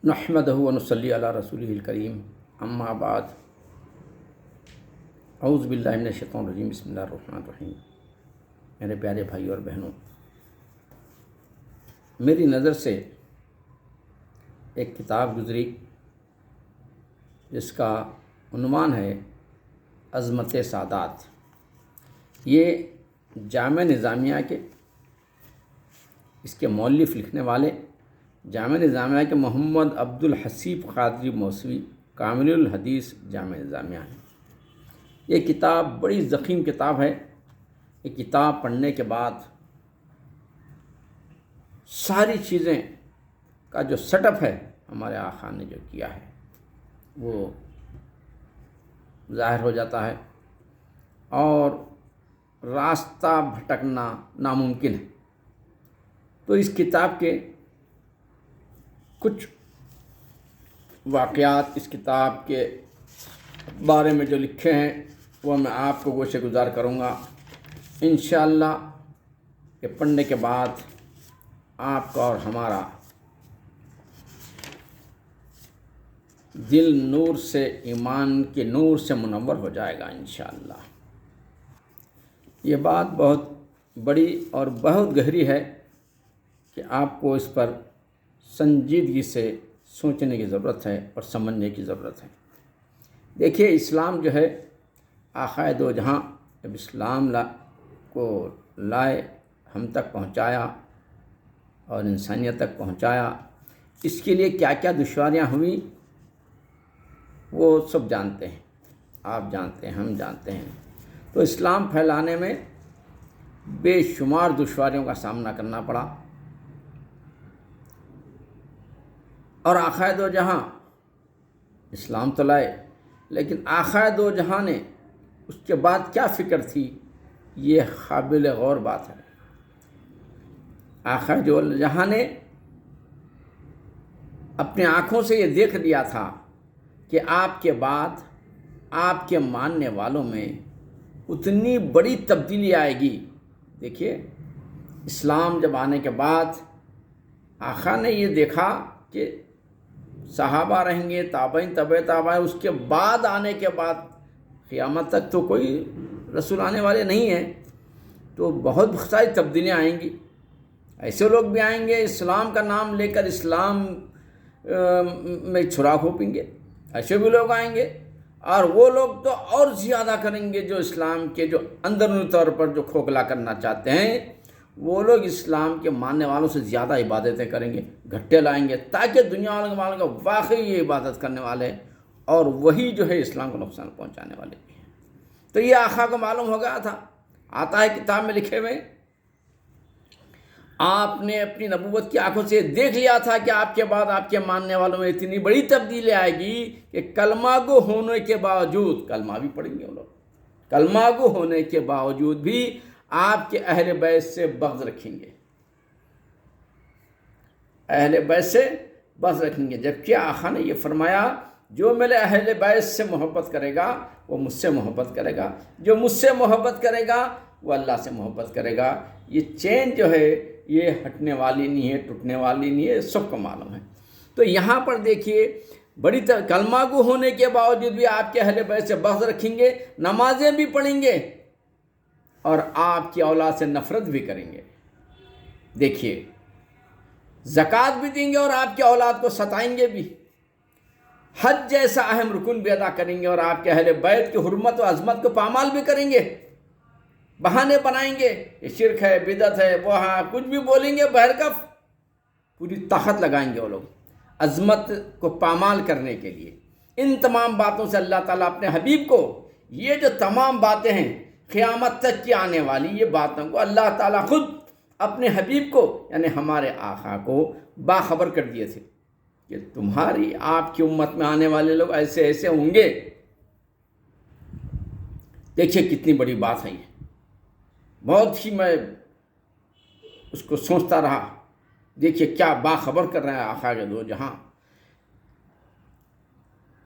نحمدہ و نصلی علی رسولہ الکریم، اما بعد، اعوذ باللہ من الشیطان الرجیم، بسم اللہ الرحمن الرحیم۔ میرے پیارے بھائی اور بہنوں، میری نظر سے ایک کتاب گزری جس کا عنوان ہے عظمت سادات۔ یہ جامع نظامیہ کے اس کے مؤلف لکھنے والے جامع نظامیہ کے محمد عبد الحسیب قادری موسوی کامل الحدیث جامع نظامیہ ہے۔ یہ کتاب بڑی ضخیم کتاب ہے۔ یہ کتاب پڑھنے کے بعد ساری چیزیں کا جو سیٹ اپ ہے ہمارے آقا نے جو کیا ہے وہ ظاہر ہو جاتا ہے اور راستہ بھٹکنا ناممکن ہے۔ تو اس کتاب کے کچھ واقعات اس کتاب کے بارے میں جو لکھے ہیں وہ میں آپ کو گوشے گزار کروں گا۔ انشاءاللہ یہ پڑھنے کے بعد آپ کا اور ہمارا دل نور سے، ایمان کے نور سے منور ہو جائے گا انشاءاللہ۔ یہ بات بہت بڑی اور بہت گہری ہے کہ آپ کو اس پر سنجیدگی سے سوچنے کی ضرورت ہے اور سمجھنے کی ضرورت ہے۔ دیکھیے، اسلام جو ہے آقائے دو جہاں جب اسلام کو لائے، ہم تک پہنچایا اور انسانیت تک پہنچایا، اس کے لیے کیا کیا دشواریاں ہوئیں وہ سب جانتے ہیں، آپ جانتے ہیں، ہم جانتے ہیں۔ تو اسلام پھیلانے میں بے شمار دشواریوں کا سامنا کرنا پڑا، اور آقائے دو جہاں اسلام تو لائے، لیکن آقائے دو جہاں نے اس کے بعد کیا فکر تھی، یہ قابل غور بات ہے۔ آقائے دو جہاں نے اپنے آنکھوں سے یہ دیکھ لیا تھا کہ آپ کے بعد آپ کے ماننے والوں میں اتنی بڑی تبدیلی آئے گی۔ دیکھیے، اسلام جب آنے کے بعد آقا نے یہ دیکھا کہ صحابہ رہیں گے، تابعین، تبع تابعین، اس کے بعد آنے کے بعد قیامت تک تو کوئی رسول آنے والے نہیں ہیں، تو بہت ساری تبدیلیاں آئیں گی۔ ایسے لوگ بھی آئیں گے اسلام کا نام لے کر اسلام میں چھرا کھوپیں گے، ایسے بھی لوگ آئیں گے، اور وہ لوگ تو اور زیادہ کریں گے جو اسلام کے جو اندرونی طور پر جو کھوکھلا کرنا چاہتے ہیں، وہ لوگ اسلام کے ماننے والوں سے زیادہ عبادتیں کریں گے، گھٹے لائیں گے، تاکہ دنیا والوں کے ماننے کا واقعی یہ عبادت کرنے والے اور وہی جو ہے اسلام کو نقصان پہنچانے والے بھی ہیں۔ تو یہ آقا کو معلوم ہو گیا تھا، آتا ہے کتاب میں لکھے ہوئے، آپ نے اپنی نبوت کی آنکھوں سے دیکھ لیا تھا کہ آپ کے بعد آپ کے ماننے والوں میں اتنی بڑی تبدیلی آئے گی کہ کلمہ گو ہونے کے باوجود، کلمہ بھی پڑھیں گے وہ لوگ، کلمہ گو ہونے کے باوجود بھی آپ کے اہل بیت سے بغض رکھیں گے، اہل بیت سے بغض رکھیں گے۔ جبکہ آقا نے یہ فرمایا، جو میرے اہل بیت سے محبت کرے گا وہ مجھ سے محبت کرے گا، جو مجھ سے محبت کرے گا وہ اللہ سے محبت کرے گا۔ یہ چین جو ہے یہ ہٹنے والی نہیں ہے، ٹوٹنے والی نہیں ہے، سب کو معلوم ہے۔ تو یہاں پر دیکھیے، بڑی کلمہ گو ہونے کے باوجود بھی آپ کے اہل بیت سے بغض رکھیں گے، نمازیں بھی پڑھیں گے اور آپ کی اولاد سے نفرت بھی کریں گے۔ دیکھیے، زکوٰۃ بھی دیں گے اور آپ کی اولاد کو ستائیں گے بھی، حج جیسا اہم رکن بھی ادا کریں گے اور آپ کے اہل بیت کی حرمت و عظمت کو پامال بھی کریں گے، بہانے بنائیں گے، یہ شرک ہے، بدعت ہے، وہ ہاں کچھ بھی بولیں گے، بہرکف پوری طاقت لگائیں گے وہ لوگ عظمت کو پامال کرنے کے لیے۔ ان تمام باتوں سے اللہ تعالیٰ اپنے حبیب کو، یہ جو تمام باتیں ہیں قیامت تک کی آنے والی یہ باتوں کو اللہ تعالیٰ خود اپنے حبیب کو یعنی ہمارے آقا کو باخبر کر دیے تھے کہ تمہاری آپ کی امت میں آنے والے لوگ ایسے ایسے ہوں گے۔ دیکھیے کتنی بڑی بات ہے یہ، بہت ہی میں اس کو سوچتا رہا۔ دیکھیے کیا باخبر کر رہے ہیں آقا کے دو جہاں،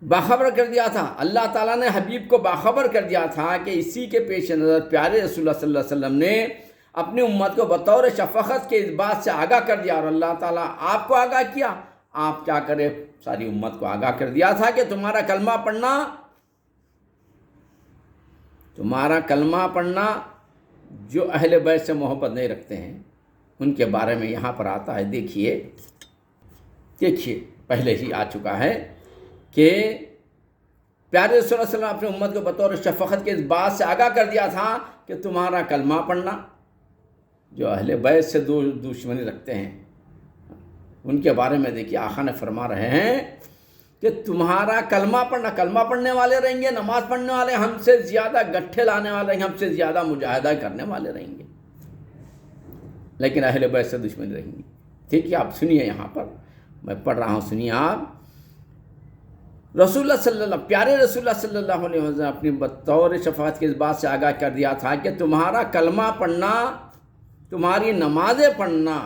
باخبر کر دیا تھا اللہ تعالیٰ نے حبیب کو، باخبر کر دیا تھا کہ اسی کے پیش نظر پیارے رسول اللہ صلی اللہ علیہ وسلم نے اپنی امت کو بطور شفقت کے اس بات سے آگاہ کر دیا، اور اللہ تعالیٰ آپ کو آگاہ کیا، آپ کیا کرے ساری امت کو آگاہ کر دیا تھا کہ تمہارا کلمہ پڑھنا جو اہل بیت سے محبت نہیں رکھتے ہیں ان کے بارے میں یہاں پر آتا ہے. دیکھیے پہلے ہی آ چکا ہے کہ پیارے رسول اللہ صلی اللہ علیہ وسلم اپنی امت کو بطور شفقت کے اس بات سے آگاہ کر دیا تھا کہ تمہارا کلمہ پڑھنا جو اہل بیت سے دشمنی رکھتے ہیں ان کے بارے میں دیکھیے آقا نے فرما رہے ہیں کہ تمہارا کلمہ پڑھنے والے رہیں گے، نماز پڑھنے والے ہم سے زیادہ گٹھے لانے والے رہیں گے، ہم سے زیادہ مجاہدہ کرنے والے رہیں گے، لیکن اہل بیت سے دشمنی رہیں گی. ٹھیک ہے، آپ سنیے، یہاں پر میں پڑھ رہا ہوں، سنیے آپ. پیارے رسول اللہ صلی اللہ علیہ وسلم اپنی بطور شفاعت کی اس بات سے آگاہ کر دیا تھا کہ تمہارا کلمہ پڑھنا، تمہاری نمازیں پڑھنا،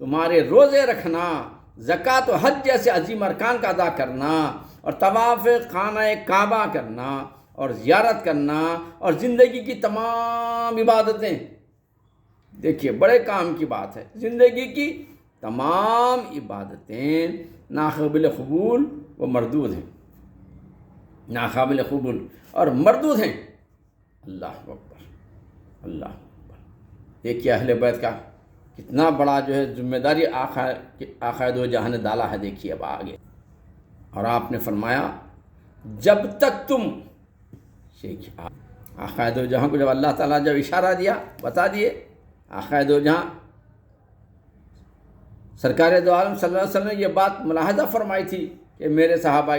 تمہارے روزے رکھنا، زکوٰۃ و حج جیسے عظیم ارکان کا ادا کرنا، اور طواف خانہ کعبہ کرنا، اور زیارت کرنا، اور زندگی کی تمام عبادتیں. دیکھیے بڑے کام کی بات ہے، زندگی کی تمام عبادتیں ناقابل قبول و مردود ہیں، ناقابل قبول اور مردود ہیں. اللہ اکبر، اللہ اکبر. دیکھیے اہل بیت کا کتنا بڑا جو ہے ذمہ داری آقا دو جہاں نے ڈالا ہے. دیکھیے اب آگے، اور آپ نے فرمایا جب تک تم آقا دو جہاں کو جب اللہ تعالیٰ جب اشارہ دیا، بتا دیے، آقا دو جہاں سرکار دو عالم صلی اللہ علیہ وسلم نے یہ بات ملاحظہ فرمائی تھی کہ میرے صحابہ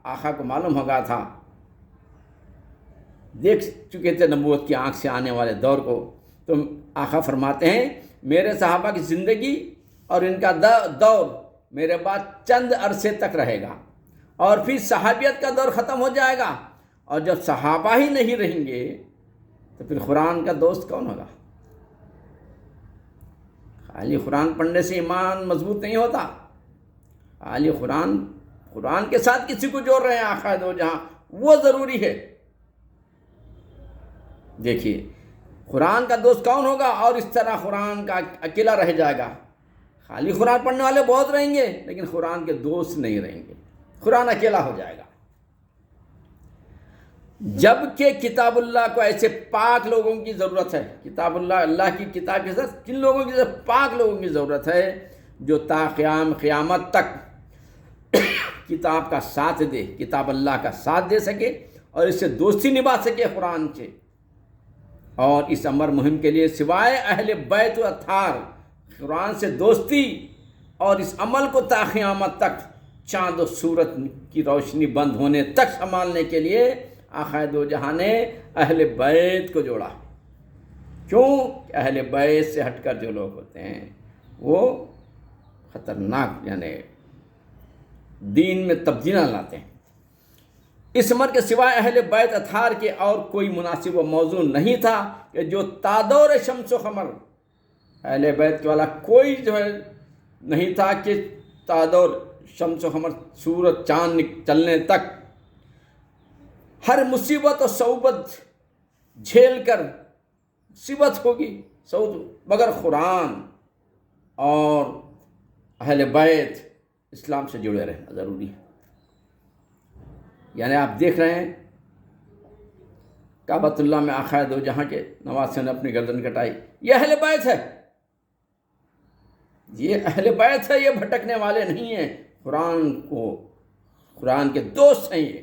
آقا کو معلوم ہوگا تھا، دیکھ چکے تھے نبوت کی آنکھ سے آنے والے دور کو. تو آقا فرماتے ہیں میرے صحابہ کی زندگی اور ان کا دور میرے بعد چند عرصے تک رہے گا، اور پھر صحابیت کا دور ختم ہو جائے گا، اور جب صحابہ ہی نہیں رہیں گے تو پھر قرآن کا دوست کون ہوگا؟ خالی قرآن پڑھنے سے ایمان مضبوط نہیں ہوتا، خالی قرآن کے ساتھ کسی کو جوڑ رہے ہیں آقا دو جہاں، وہ ضروری ہے. دیکھیے قرآن کا دوست کون ہوگا، اور اس طرح قرآن کا اکیلا رہ جائے گا. خالی قرآن پڑھنے والے بہت رہیں گے لیکن قرآن کے دوست نہیں رہیں گے، قرآن اکیلا ہو جائے گا. جبکہ کتاب اللہ کو ایسے پاک لوگوں کی ضرورت ہے. کتاب اللہ کی کتاب کے ساتھ کن لوگوں کی ضرورت؟ پاک لوگوں کی ضرورت ہے جو تا قیامت تک کتاب کا ساتھ دے، کتاب اللہ کا ساتھ دے سکے اور اس سے دوستی نبھا سکے قرآن سے. اور اس امر مہم کے لیے سوائے اہل بیت و اطہار قرآن سے دوستی اور اس عمل کو تا قیامت تک چاند و سورج کی روشنی بند ہونے تک سنبھالنے کے لیے آقا دو جہاں نے اہل بیت کو جوڑا. کیوں؟ کہ اہل بیت سے ہٹ کر جو لوگ ہوتے ہیں وہ خطرناک، یعنی دین میں تبدیلیاں لاتے ہیں. اس امر کے سوائے اہل بیت اطہار کے اور کوئی مناسب و موضوع نہیں تھا کہ جو تادور شمس و قمر، اہل بیت والا کوئی جو ہے نہیں تھا کہ تادور شمس و قمر، سورج چاند چلنے تک ہر مصیبت و صعوبت جھیل کر مصیبت ہوگی مگر قرآن اور اہل بیت اسلام سے جڑے رہنا ضروری ہے. یعنی آپ دیکھ رہے ہیں کعبۃ اللہ میں آقا دو جہاں کے نواز سے نے اپنی گردن کٹائی، یہ اہل بیت ہے، یہ اہل بیت ہے، یہ بھٹکنے والے نہیں ہیں. قرآن کے دوست ہیں، یہ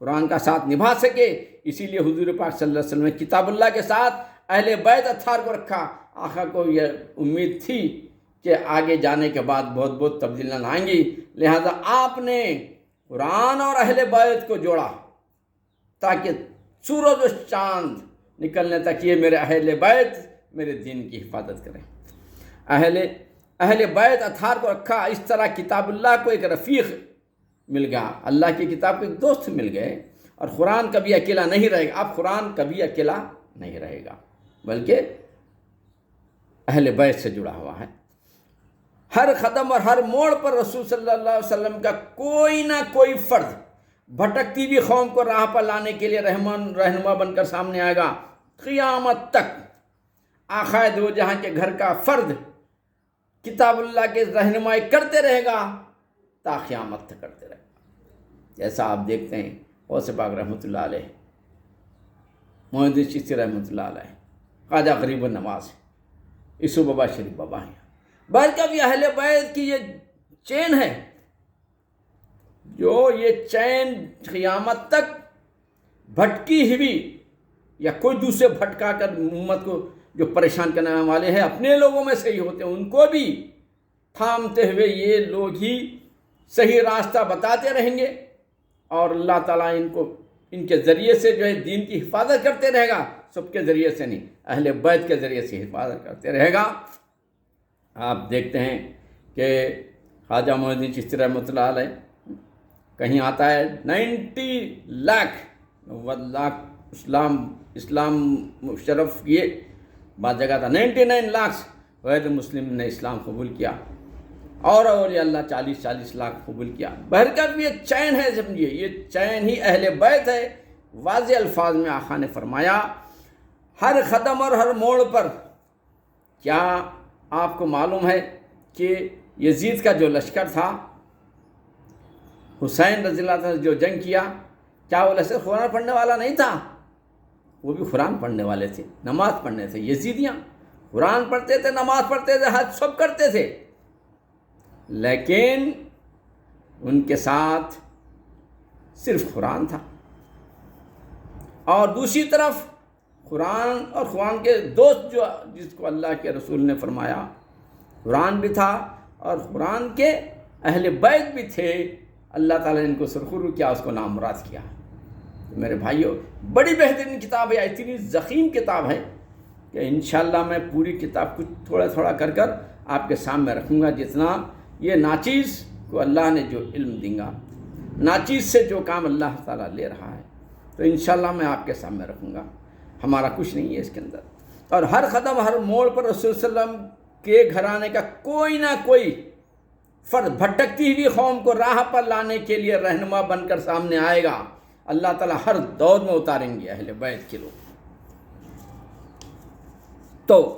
قرآن کا ساتھ نبھا سکے. اسی لیے حضور پاک صلی اللہ علیہ وسلم نے کتاب اللہ کے ساتھ اہل بیت اطہار کو رکھا. آقا کو یہ امید تھی کہ آگے جانے کے بعد بہت بہت تبدیلیاں آئیں گی، لہذا آپ نے قرآن اور اہل بیت کو جوڑا تاکہ سورج و چاند نکلنے تک یہ میرے اہل بیت میرے دین کی حفاظت کریں. اہل بیت اطہار کو رکھا. اس طرح کتاب اللہ کو ایک رفیق مل گیا، اللہ کی کتاب کو ایک دوست مل گئے، اور قرآن کبھی اکیلا نہیں رہے گا. اب قرآن کبھی اکیلا نہیں رہے گا بلکہ اہل بیت سے جڑا ہوا ہے. ہر قدم اور ہر موڑ پر رسول صلی اللہ علیہ وسلم کا کوئی نہ کوئی فرد بھٹکتی ہوئی قوم کو راہ پر لانے کے لیے رہنما بن کر سامنے آئے گا. قیامت تک آقا دو جہاں کے گھر کا فرد کتاب اللہ کے رہنمائی کرتے رہے گا تا قیامت تک کرتے رہے گا۔ جیسا آپ دیکھتے ہیں غوث پاک رحمۃ اللہ علیہ، محی الدین چشتی رحمۃ اللہ علیہ، خواجہ غریب النواز، یوسف بابا شریف بابا ہیں، برکب اہل بیت کی یہ چین ہے، جو یہ چین قیامت تک بھٹکی ہوئی یا کوئی دوسرے بھٹکا کر امت کو جو پریشان کرنے والے ہیں اپنے لوگوں میں سے ہی ہوتے ہیں، ان کو بھی تھامتے ہوئے یہ لوگ ہی صحیح راستہ بتاتے رہیں گے، اور اللہ تعالیٰ ان کے ذریعے سے جو ہے دین کی حفاظت کرتے رہے گا، سب کے ذریعے سے نہیں، اہل بیت کے ذریعے سے حفاظت کرتے رہے گا۔ آپ دیکھتے ہیں کہ خواجہ محی الدین چشتی رحمۃ اللہ علیہ کہیں آتا ہے 90 لاکھ اسلام شرف کیے، بعض جگہ تھا 99 لاکھ غیر مسلم نے اسلام قبول کیا، اور اولیاء اللہ 40 لاکھ قبول کیا۔ بہرکت بھی یہ چین ہے، سمجھیے یہ چین ہی اہل بیت ہے۔ واضح الفاظ میں آقا نے فرمایا ہر قدم اور ہر موڑ پر۔ کیا آپ کو معلوم ہے کہ یزید کا جو لشکر تھا، حسین رضی اللہ عنہ نے جو جنگ کیا، کیا وہ لشکر قرآن پڑھنے والا نہیں تھا؟ وہ بھی قرآن پڑھنے والے تھے، نماز پڑھنے تھے۔ یزیدیاں قرآن پڑھتے تھے، نماز پڑھتے تھے، حج سب کرتے تھے، لیکن ان کے ساتھ صرف قرآن تھا۔ اور دوسری طرف قرآن اور قرآن کے دوست جو جس کو اللہ کے رسول نے فرمایا قرآن بھی تھا اور قرآن کے اہل بیت بھی تھے، اللہ تعالیٰ نے ان کو سرخرو کیا، اس کو نامراد کیا۔ میرے بھائیوں، بڑی بہترین کتاب ہے، اتنی ضخیم کتاب ہے کہ انشاءاللہ میں پوری کتاب کچھ تھوڑا تھوڑا کر کر آپ کے سامنے رکھوں گا، جتنا یہ ناچیز کو اللہ نے جو علم دیں گا، ناچیز سے جو کام اللہ تعالیٰ لے رہا ہے، تو انشاءاللہ میں آپ کے سامنے رکھوں گا۔ ہمارا کچھ نہیں ہے اس کے اندر، اور ہر قدم ہر موڑ پر رسول صلی اللہ علیہ وسلم کے گھرانے کا کوئی نہ کوئی فرد بھٹکتی ہوئی قوم کو راہ پر لانے کے لیے رہنما بن کر سامنے آئے گا۔ اللہ تعالیٰ ہر دور میں اتاریں گے اہل بیت کے لوگ۔ تو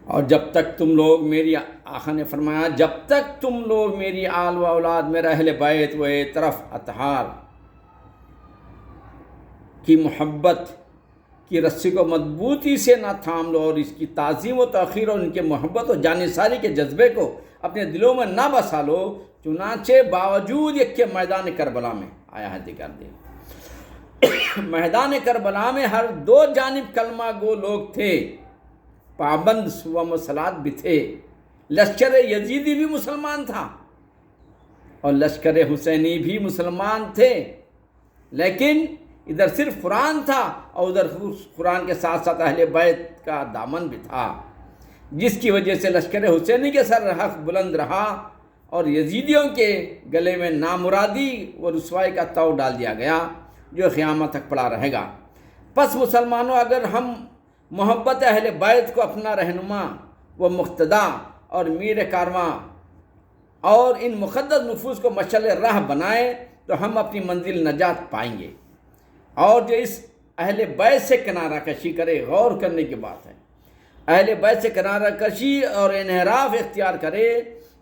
اور جب تک تم لوگ میری، آقا نے فرمایا جب تک تم لوگ میری آل و اولاد، میرا اہل بیت و طرف اطہار کی محبت کی رسی کو مضبوطی سے نہ تھام لو، اور اس کی تعظیم و توقیر اور ان کے محبت و جانثاری کے جذبے کو اپنے دلوں میں نہ بسا لو، چنانچہ باوجود یہ کہ میدان کربلا میں آیا ہے ذکر دے، میدان کربلا میں ہر دو جانب کلمہ گو لوگ تھے، پابند صوم و صلات بھی تھے، لشکر یزیدی بھی مسلمان تھا اور لشکر حسینی بھی مسلمان تھے، لیکن ادھر صرف قرآن تھا اور ادھر قرآن کے ساتھ ساتھ اہل بیت کا دامن بھی تھا، جس کی وجہ سے لشکر حسینی کے سر حق بلند رہا اور یزیدیوں کے گلے میں نامرادی و رسوائی کا تو ڈال دیا گیا، جو قیامت تک پڑا رہے گا۔ پس مسلمانوں، اگر ہم محبت اہل بیت کو اپنا رہنما و مقتدا اور میر کارواں اور ان مقدس نفوس کو مشعل راہ بنائیں تو ہم اپنی منزل نجات پائیں گے۔ اور جو اس اہل بیت سے کنارہ کشی کرے، غور کرنے کی بات ہے، اہل بیت سے کنارہ کشی اور انحراف اختیار کرے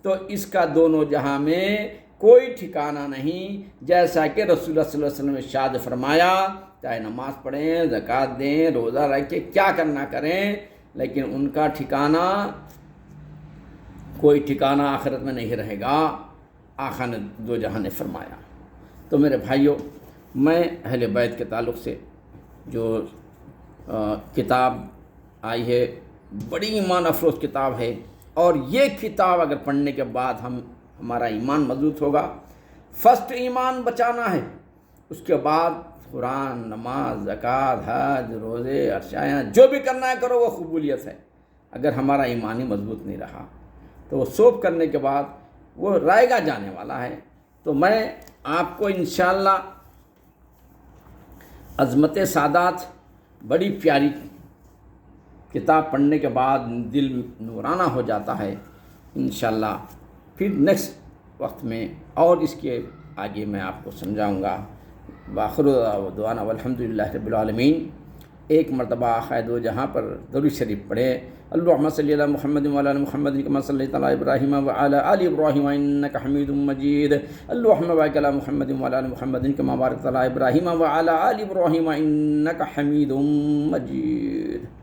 تو اس کا دونوں جہاں میں کوئی ٹھکانہ نہیں، جیسا کہ رسول اللہ صلی اللہ علیہ وسلم نے ارشاد فرمایا، چاہے نماز پڑھیں، زکوٰۃ دیں، روزہ رکھیں، کیا کرنا کریں، لیکن ان کا ٹھکانہ، کوئی ٹھکانہ آخرت میں نہیں رہے گا، آقا نے دو جہاں نے فرمایا۔ تو میرے بھائیوں، میں اہل بیت کے تعلق سے جو کتاب آئی ہے، بڑی ایمان افروز کتاب ہے، اور یہ کتاب اگر پڑھنے کے بعد ہمارا ایمان مضبوط ہوگا، فرسٹ ایمان بچانا ہے، اس کے بعد قرآن، نماز، زکوٰۃ، حج، روزے، عشائیاں جو بھی کرنا ہے کرو، وہ قبولیت ہے۔ اگر ہمارا ایمان ہی مضبوط نہیں رہا تو وہ سوپ کرنے کے بعد وہ رائے گا جانے والا ہے۔ تو میں آپ کو انشاءاللہ عظمت سادات، بڑی پیاری کتاب پڑھنے کے بعد دل نورانہ ہو جاتا ہے انشاءاللہ۔ پھر نیکسٹ وقت میں اور اس کے آگے میں آپ کو سمجھاؤں گا۔ بآخر دعوانا والحمدللہ رب العالمین۔ ایک مرتبہ آقائے دو جہاں پر درود شریف پڑھے، اللہم صلی علی محمد وعلی آل محمد کما صلیت علی ابراہیم وعلی آل ابراہیم انک حمید مجید، اللہم بارک علی محمد وعلی آل محمد کما بارکت علی ابراہیم وعلی آل ابراہیم انک حمید مجید۔